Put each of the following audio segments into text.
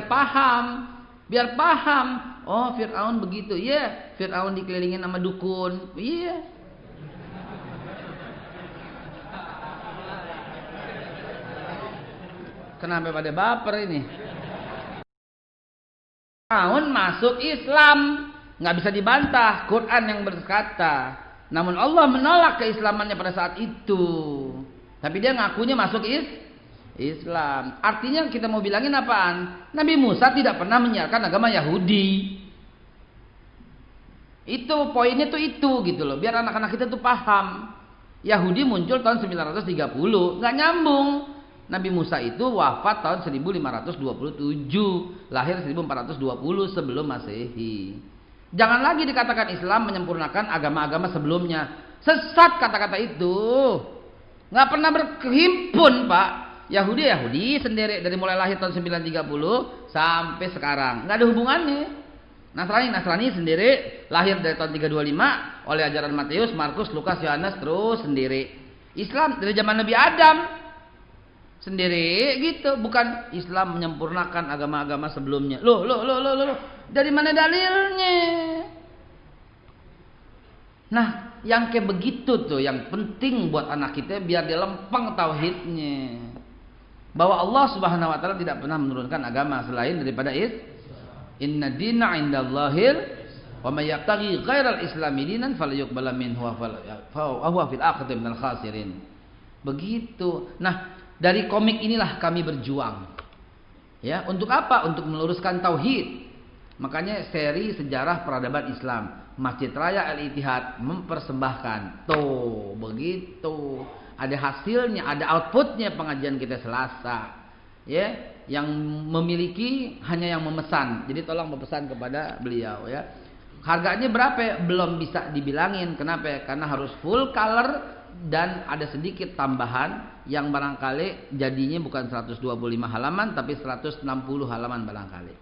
biar paham. Biar paham. Oh, Fir'aun begitu. Iya, Fir'aun dikelilingin sama dukun. Iya. Kenapa pada baper ini? Fir'aun masuk Islam, nggak bisa dibantah. Quran yang berkata. Namun Allah menolak keislamannya pada saat itu. Tapi dia ngakunya masuk Islam. Artinya kita mau bilangin apaan? Nabi Musa tidak pernah menyiarkan agama Yahudi. Itu poinnya tuh itu gitu loh. Biar anak-anak kita tuh paham. Yahudi muncul tahun 930, nggak nyambung. Nabi Musa itu wafat tahun 1527, lahir 1420 sebelum Masehi. Jangan lagi dikatakan Islam menyempurnakan agama-agama sebelumnya. Sesat kata-kata itu. Nggak pernah berhimpun, Pak. Yahudi sendiri dari mulai lahir tahun 930 sampai sekarang. Nggak ada hubungannya. Nasrani sendiri lahir dari tahun 325 oleh ajaran Matius, Markus, Lukas, Yohanes terus sendiri. Islam dari zaman Nabi Adam sendiri gitu, bukan Islam menyempurnakan agama-agama sebelumnya. Loh. Dari mana dalilnya? Nah, yang kayak begitu tuh yang penting buat anak kita biar dia lempeng tauhidnya. Bahwa Allah Subhanahu wa taala tidak pernah menurunkan agama selain daripada Inna dina indallahil wa may yabtaghi ghairal islami dinan falyuqbal minhu wa huwa fil akhirati minal khasirin. Begitu. Nah, dari komik inilah kami berjuang. Ya, untuk apa? Untuk meluruskan tauhid. Makanya seri sejarah peradaban Islam, Masjid Raya Al-Ittihad mempersembahkan. Tuh, begitu. Ada hasilnya, ada outputnya pengajian kita Selasa. Ya, yang memiliki hanya yang memesan. Jadi tolong memesan kepada beliau ya. Harganya berapa? Belum bisa dibilangin. Kenapa? Karena harus full color dan ada sedikit tambahan yang barangkali jadinya bukan 125 halaman tapi 160 halaman barangkali.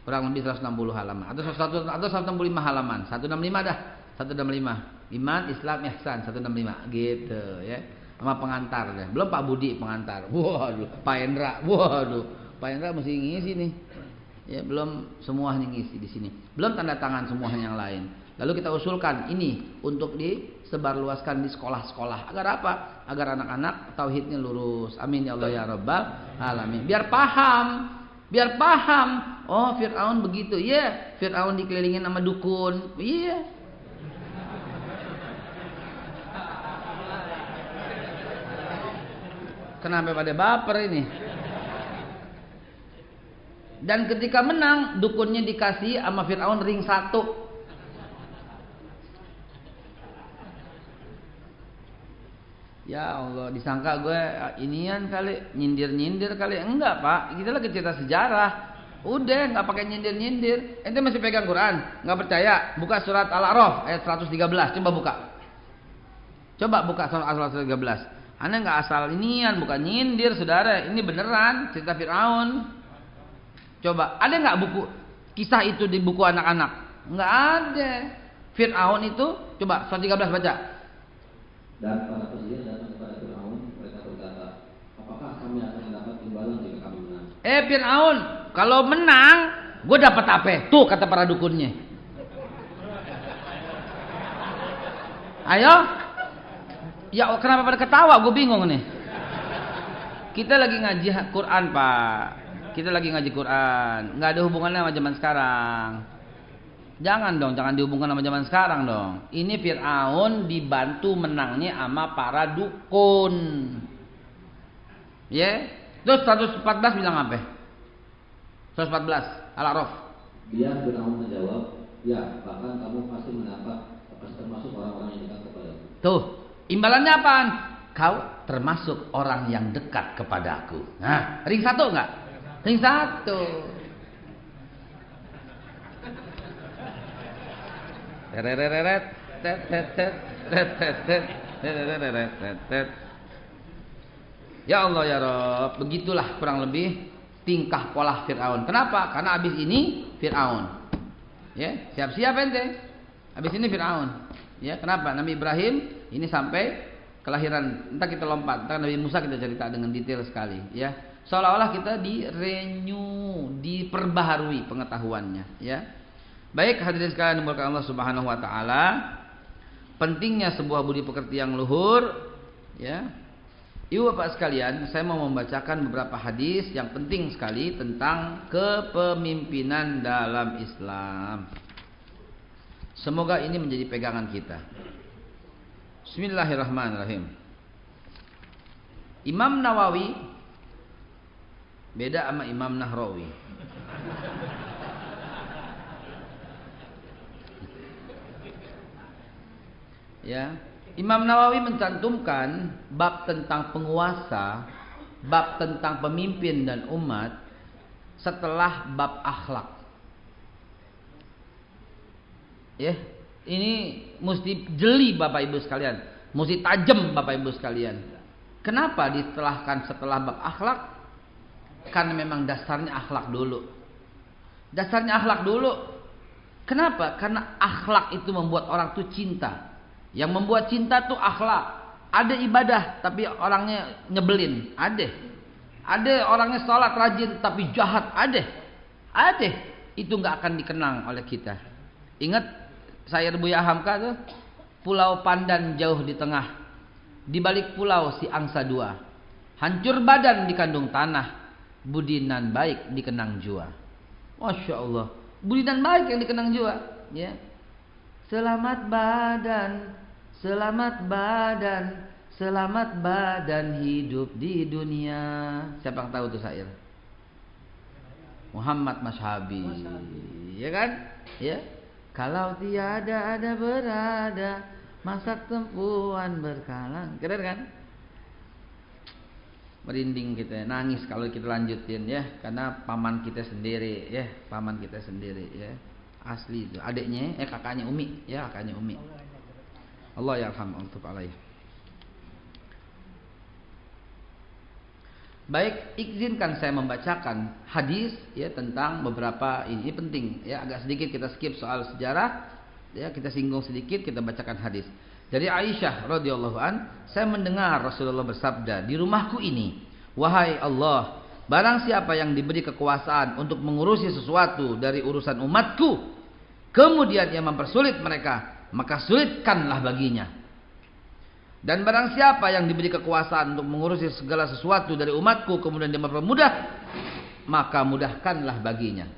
Kurang lebih 160 halaman atau 165 halaman. 165 dah. 165. Iman, Islam, Ihsan 165 gitu ya. Sama pengantar deh. Belum Pak Budi pengantar. Waduh, Pak Hendra. Waduh, Pak Hendra mesti ngisi nih. Ya, belum semuanya ngisi di sini. Belum tanda tangan semua yang lain. Lalu kita usulkan ini untuk disebarluaskan di sekolah-sekolah. Agar apa? Agar anak-anak tauhidnya lurus. Amin ya Allah ya Rabbal alamin. Biar paham. Oh, Fir'aun begitu. Iya, Fir'aun dikelilingin sama dukun. Iya. Kenapa pada baper ini? Dan ketika menang, dukunnya dikasih sama Fir'aun ring 1. Ya Allah, disangka gue inian kali, nyindir kali. Enggak, Pak. Kita lagi cerita sejarah. Udah, nggak pakai nyindir. Ente masih pegang Quran? Nggak percaya? Buka surat Al-A'raf ayat 113. Coba buka. Surat Al-A'raf 113. Anda nggak asal inian, bukan nyindir, saudara. Ini beneran cerita Fir'aun. Coba, ada nggak buku kisah itu di buku anak-anak? Nggak ada. Fir'aun itu, coba 113 baca. Dan para presiden datang kepada Fir'aun, mereka berkata, apakah kami akan mendapat imbalan jika kami menang? Fir'aun, kalau menang, gue dapat apa? Tuh kata para dukunnya. Ayo, ya kenapa pada ketawa? Gue bingung nih. Kita lagi ngaji Quran, Pak. Kita lagi ngaji Quran, nggak ada hubungannya sama zaman sekarang. Jangan dihubungkan sama zaman sekarang dong. Ini Fir'aun dibantu menangnya sama para dukun. Ya. Terus 114 bilang apa? 114 Al-A'raf. Dia Fir'aun menjawab, ya, bahkan kamu pasti mendapat termasuk orang-orang yang dekat kepadaku. Tuh, imbalannya apaan? Kau termasuk orang yang dekat kepadaku. Nah, ring 1 enggak? Ring 1. Ya Allah ya Rabb, begitulah kurang lebih tingkah pola Fir'aun. Kenapa? Karena habis ini Fir'aun. Ya, siap-siap ente. Habis ini Fir'aun. Ya, kenapa? Nabi Ibrahim ini sampai kelahiran. Entar kita lompat. Entar Nabi Musa kita cerita dengan detail sekali. Ya, Seolah-olah kita diperbaharui pengetahuannya, ya. Baik hadirin sekalian dimulakan Allah Subhanahu wa taala, pentingnya sebuah budi pekerti yang luhur, ya. Ibu bapak sekalian, saya mau membacakan beberapa hadis yang penting sekali tentang kepemimpinan dalam Islam. Semoga ini menjadi pegangan kita. Bismillahirrahmanirrahim. Imam Nawawi beda sama Imam Nahrawi. Ya, Imam Nawawi mencantumkan bab tentang penguasa, bab tentang pemimpin dan umat setelah bab akhlak. Ya, ini mesti jeli Bapak Ibu sekalian, mesti tajam Bapak Ibu sekalian. Kenapa disetelahkan setelah bab akhlak? Karena memang dasarnya akhlak dulu. Dasarnya akhlak dulu. Kenapa? Karena akhlak itu membuat orang tuh cinta. Yang membuat cinta tuh akhlak. Ada ibadah tapi orangnya nyebelin, ada. Ada orangnya sholat rajin tapi jahat, ada. Ada. Itu nggak akan dikenang oleh kita. Ingat saya Buya Hamka tuh, Pulau Pandan jauh di tengah. Di balik pulau si angsa dua. Hancur badan dikandung tanah. Budinan baik dikenang jua. Masya Allah. Budinan baik yang dikenang jua, ya. Selamat badan, selamat badan, selamat badan hidup di dunia. Siapa yang tahu tuh syair? Muhammad Mashabi, ya kan? Ya. Kalau tiada ada berada, masak tempuan berkalang. Keren kan? Merinding kita, nangis kalau kita lanjutin, ya, karena paman kita sendiri, ya, paman kita sendiri, ya, asli itu, adiknya, kakaknya Umi, ya, kakaknya Umi. Allah yarham untuk alaih. Baik, izinkan saya membacakan hadis, ya, tentang beberapa ini penting, ya, agak sedikit kita skip soal sejarah, ya, kita singgung sedikit, kita bacakan hadis. Dari Aisyah radhiyallahu an, saya mendengar Rasulullah bersabda, di rumahku ini, wahai Allah, barang siapa yang diberi kekuasaan untuk mengurusi sesuatu dari urusan umatku, kemudian ia mempersulit mereka, maka sulitkanlah baginya. Dan barang siapa yang diberi kekuasaan untuk mengurusi segala sesuatu dari umatku, kemudian dia mempermudah, maka mudahkanlah baginya.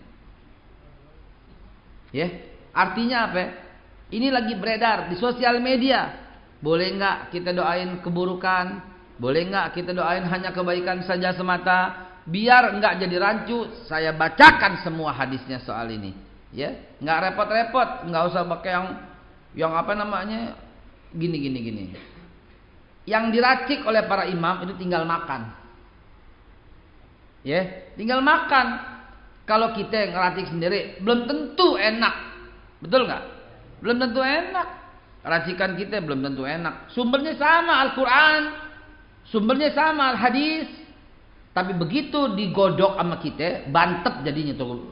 Ya, artinya apa? Ini lagi beredar di sosial media. Boleh nggak kita doain keburukan? Boleh nggak kita doain hanya kebaikan saja semata? Biar nggak jadi rancu, saya bacakan semua hadisnya soal ini. Ya, nggak repot-repot, nggak usah pakai yang apa namanya gini. Yang diracik oleh para imam itu tinggal makan. Ya, tinggal makan. Kalau kita ngeracik sendiri, belum tentu enak, betul nggak? Belum tentu enak. Racikan kita belum tentu enak. Sumbernya sama Al-Quran, sumbernya sama Al-Hadis, tapi begitu digodok sama kita, bantep jadinya tuh.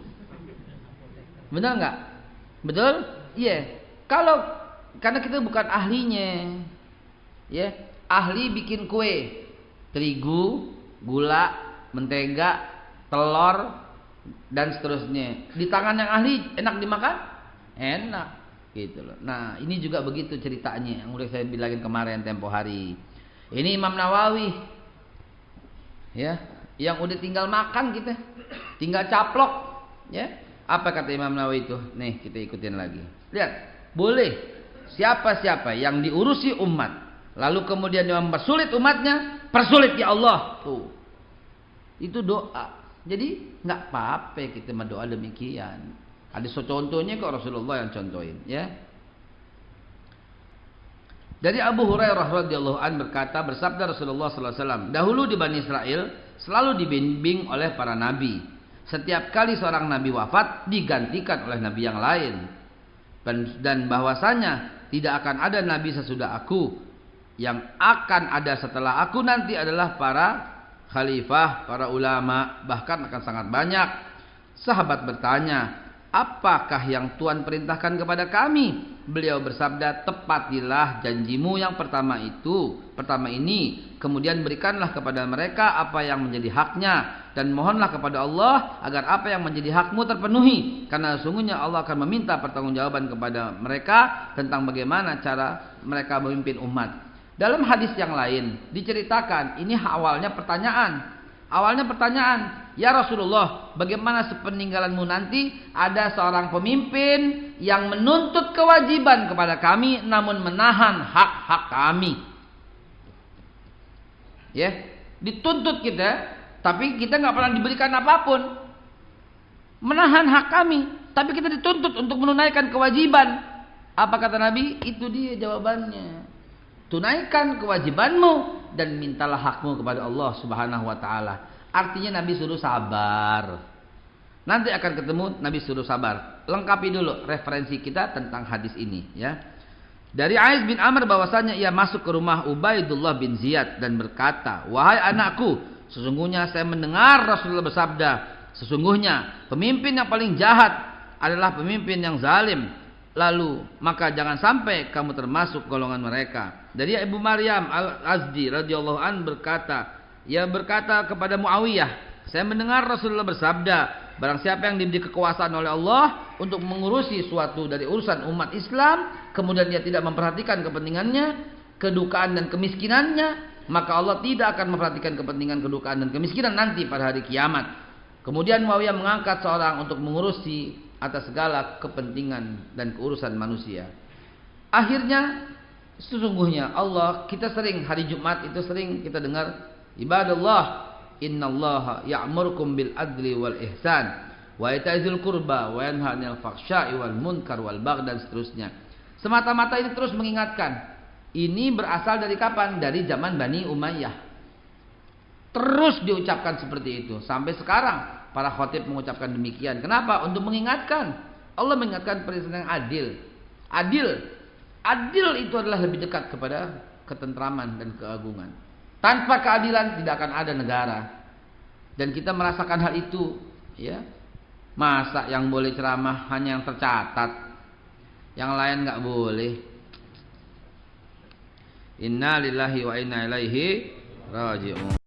Benar nggak? Betul? Iya. Karena kita bukan ahlinya, ya. Ahli bikin kue, terigu, gula, mentega, telur, dan seterusnya. Di tangan yang ahli enak dimakan? Enak. Gitu loh. Nah, ini juga begitu ceritanya yang udah saya bilangin kemarin tempo hari. Ini Imam Nawawi, ya, yang udah tinggal makan kita, tinggal caplok, ya. Apa kata Imam Nawawi itu? Nih, kita ikutin lagi. Lihat, boleh siapa-siapa yang diurusi umat, lalu kemudian dia mempersulit umatnya, persulit ya Allah. Tuh, itu doa. Jadi nggak apa-apa kita berdoa demikian. Ada contohnya kok Rasulullah yang contohin, ya. Dari Abu Hurairah radhiyallahu an berkata, bersabda Rasulullah sallallahu alaihi wasallam, dahulu di Bani Israel selalu dibimbing oleh para nabi. Setiap kali seorang nabi wafat digantikan oleh nabi yang lain. Dan bahwasanya tidak akan ada nabi sesudah aku. Yang akan ada setelah aku nanti adalah para khalifah, para ulama, bahkan akan sangat banyak. Sahabat bertanya, apakah yang Tuhan perintahkan kepada kami? Beliau bersabda, tepatilah janjimu yang pertama ini, kemudian berikanlah kepada mereka apa yang menjadi haknya, dan mohonlah kepada Allah agar apa yang menjadi hakmu terpenuhi, karena sesungguhnya Allah akan meminta pertanggungjawaban kepada mereka tentang bagaimana cara mereka memimpin umat. Dalam hadis yang lain diceritakan, ini awalnya pertanyaan, ya Rasulullah, bagaimana sepeninggalanmu nanti ada seorang pemimpin yang menuntut kewajiban kepada kami namun menahan hak-hak kami. Ya, dituntut kita, tapi kita nggak pernah diberikan apapun. Menahan hak kami, tapi kita dituntut untuk menunaikan kewajiban. Apa kata Nabi? Itu dia jawabannya. Tunaikan kewajibanmu dan mintalah hakmu kepada Allah Subhanahu wa taala. Artinya Nabi suruh sabar. Nanti akan ketemu Nabi suruh sabar. Lengkapi dulu referensi kita tentang hadis ini, ya. Dari Ais bin Amr bahwasanya ia masuk ke rumah Ubaidullah bin Ziyad dan berkata, "Wahai anakku, sesungguhnya saya mendengar Rasulullah bersabda, sesungguhnya pemimpin yang paling jahat adalah pemimpin yang zalim. Lalu maka jangan sampai kamu termasuk golongan mereka." Dari Ibu Maryam Al-Azdi radhiyallahu an berkata, ia berkata kepada Muawiyah, saya mendengar Rasulullah bersabda, barang siapa yang diberi kekuasaan oleh Allah untuk mengurusi suatu dari urusan umat Islam, kemudian dia tidak memperhatikan kepentingannya, kedukaan dan kemiskinannya, maka Allah tidak akan memperhatikan kepentingan, kedukaan dan kemiskinan nanti pada hari kiamat. Kemudian Muawiyah mengangkat seorang untuk mengurusi atas segala kepentingan dan keurusan manusia. Akhirnya sesungguhnya Allah, kita sering hari Jumat itu sering kita dengar, ibadallah innallaha ya'murukum bil adli wal ihsan wa ita'izil qurba wa yanha 'anil fahsya'i wal munkar wal baghi dan seterusnya. Semata-mata ini terus mengingatkan. Ini berasal dari kapan? Dari zaman Bani Umayyah. Terus diucapkan seperti itu sampai sekarang para khatib mengucapkan demikian. Kenapa? Untuk mengingatkan. Allah mengingatkan peristiwa yang adil. Adil itu adalah lebih dekat kepada ketentraman dan keagungan. Tanpa keadilan tidak akan ada negara. Dan kita merasakan hal itu, ya. Masa yang boleh ceramah hanya yang tercatat, yang lain nggak boleh. Inna lillahi wa inna ilaihi raji'un.